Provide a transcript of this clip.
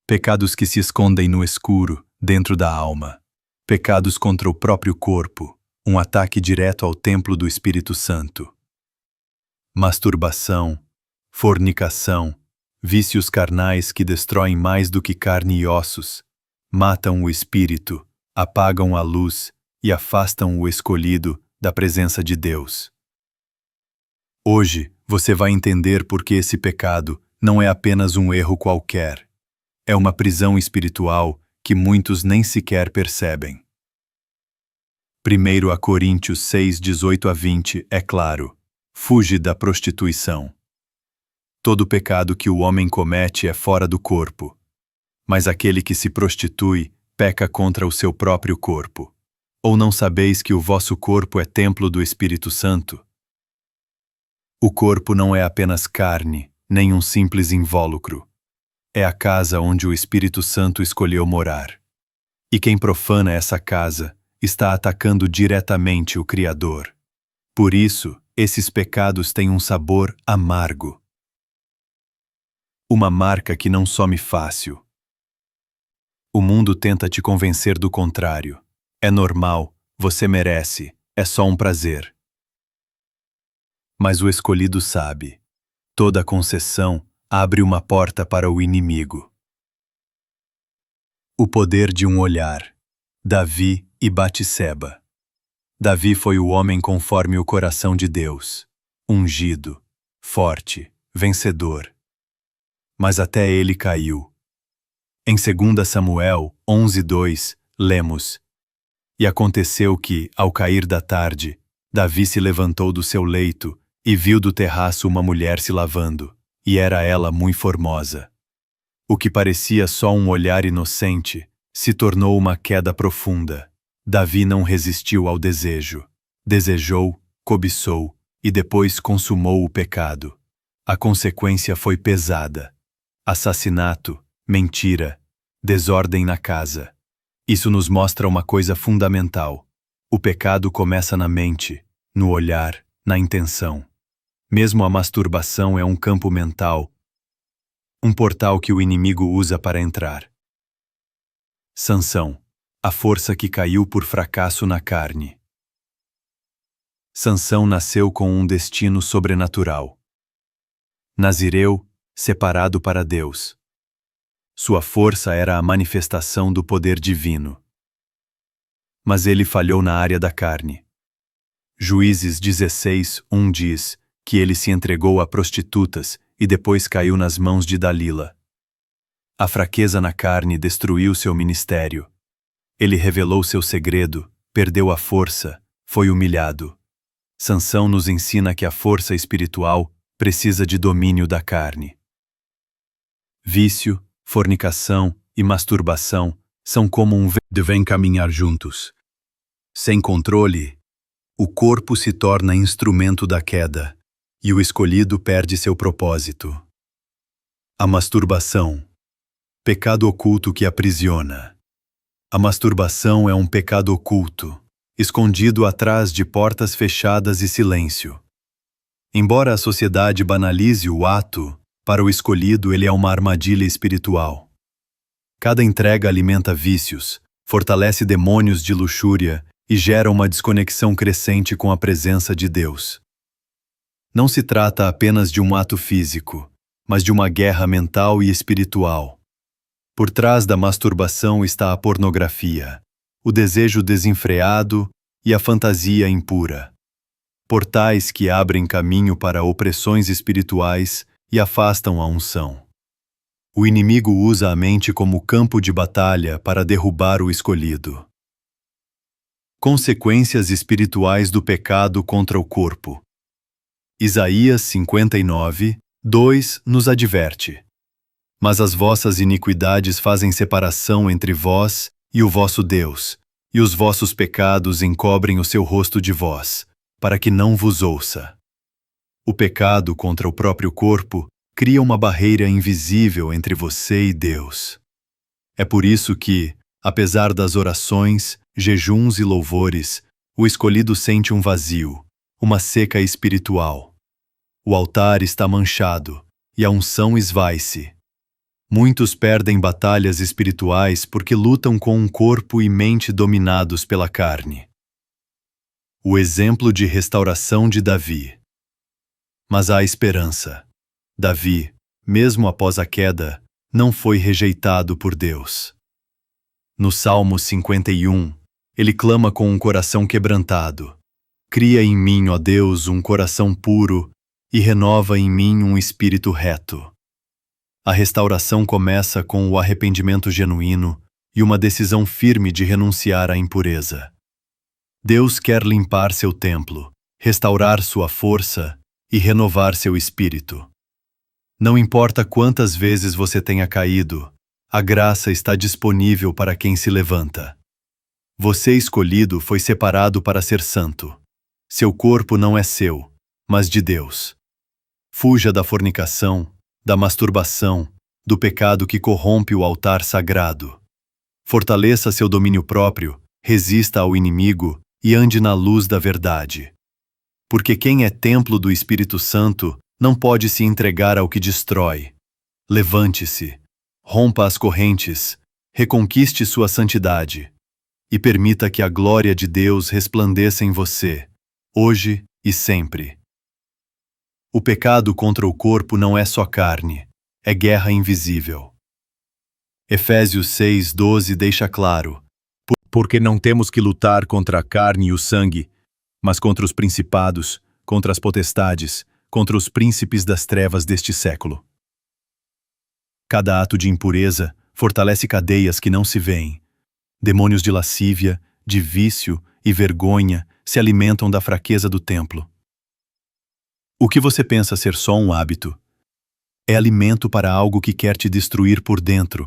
pecados que se escondem no escuro, dentro da alma, pecados contra o próprio corpo, um ataque direto ao templo do Espírito Santo. Masturbação, fornicação, vícios carnais que destroem mais do que carne e ossos, matam o espírito, apagam a luz e afastam o escolhido da presença de Deus. Hoje, você vai entender por que esse pecado não é apenas um erro qualquer. É uma prisão espiritual que muitos nem sequer percebem. 1 Coríntios 6, 18-20 é claro: fuge da prostituição. Todo pecado que o homem comete é fora do corpo, mas aquele que se prostitui peca contra o seu próprio corpo. Ou não sabeis que o vosso corpo é templo do Espírito Santo? O corpo não é apenas carne, nem um simples invólucro. É a casa onde o Espírito Santo escolheu morar. E quem profana essa casa está atacando diretamente o Criador. Por isso, esses pecados têm um sabor amargo. Uma marca que não some fácil. O mundo tenta te convencer do contrário. É normal, você merece, é só um prazer. Mas o escolhido sabe. Toda concessão abre uma porta para o inimigo. O poder de um olhar. Davi e Batseba. Davi foi o homem conforme o coração de Deus, ungido, forte, vencedor. Mas até ele caiu. Em 2 Samuel 11:2, lemos: E aconteceu que, ao cair da tarde, Davi se levantou do seu leito e viu do terraço uma mulher se lavando, e era ela muito formosa. O que parecia só um olhar inocente se tornou uma queda profunda. Davi não resistiu ao desejo. Desejou, cobiçou e depois consumou o pecado. A consequência foi pesada. Assassinato, mentira, desordem na casa. Isso nos mostra uma coisa fundamental. O pecado começa na mente, no olhar, na intenção. Mesmo a masturbação é um campo mental, um portal que o inimigo usa para entrar. Sansão, a força que caiu por fracasso na carne. Sansão nasceu com um destino sobrenatural. Nazireu, separado para Deus. Sua força era a manifestação do poder divino. Mas ele falhou na área da carne. Juízes 16:1 diz que ele se entregou a prostitutas e depois caiu nas mãos de Dalila. A fraqueza na carne destruiu seu ministério. Ele revelou seu segredo, perdeu a força, foi humilhado. Sansão nos ensina que a força espiritual precisa de domínio da carne. Vício, fornicação e masturbação são como devem caminhar juntos. Sem controle, o corpo se torna instrumento da queda e o escolhido perde seu propósito. A masturbação, pecado oculto que aprisiona. A masturbação é um pecado oculto, escondido atrás de portas fechadas e silêncio. Embora a sociedade banalize o ato, para o escolhido ele é uma armadilha espiritual. Cada entrega alimenta vícios, fortalece demônios de luxúria e gera uma desconexão crescente com a presença de Deus. Não se trata apenas de um ato físico, mas de uma guerra mental e espiritual. Por trás da masturbação está a pornografia, o desejo desenfreado e a fantasia impura. Portais que abrem caminho para opressões espirituais e afastam a unção. O inimigo usa a mente como campo de batalha para derrubar o escolhido. Consequências espirituais do pecado contra o corpo. Isaías 59:2 nos adverte: Mas as vossas iniquidades fazem separação entre vós e o vosso Deus, e os vossos pecados encobrem o seu rosto de vós, para que não vos ouça. O pecado contra o próprio corpo cria uma barreira invisível entre você e Deus. É por isso que, apesar das orações, jejuns e louvores, o escolhido sente um vazio, uma seca espiritual. O altar está manchado e a unção esvai-se. Muitos perdem batalhas espirituais porque lutam com um corpo e mente dominados pela carne. O exemplo de restauração de Davi. Mas há esperança. Davi, mesmo após a queda, não foi rejeitado por Deus. No Salmo 51, ele clama com um coração quebrantado: Cria em mim, ó Deus, um coração puro e renova em mim um espírito reto. A restauração começa com o arrependimento genuíno e uma decisão firme de renunciar à impureza. Deus quer limpar seu templo, restaurar sua força e renovar seu espírito. Não importa quantas vezes você tenha caído, a graça está disponível para quem se levanta. Você escolhido foi separado para ser santo. Seu corpo não é seu, mas de Deus. Fuja da fornicação, da masturbação, do pecado que corrompe o altar sagrado. Fortaleça seu domínio próprio, resista ao inimigo e ande na luz da verdade. Porque quem é templo do Espírito Santo não pode se entregar ao que destrói. Levante-se, rompa as correntes, reconquiste sua santidade e permita que a glória de Deus resplandeça em você, hoje e sempre. O pecado contra o corpo não é só carne, é guerra invisível. Efésios 6:12 deixa claro: porque não temos que lutar contra a carne e o sangue, mas contra os principados, contra as potestades, contra os príncipes das trevas deste século. Cada ato de impureza fortalece cadeias que não se veem. Demônios de lascívia, de vício e vergonha se alimentam da fraqueza do templo. O que você pensa ser só um hábito é alimento para algo que quer te destruir por dentro.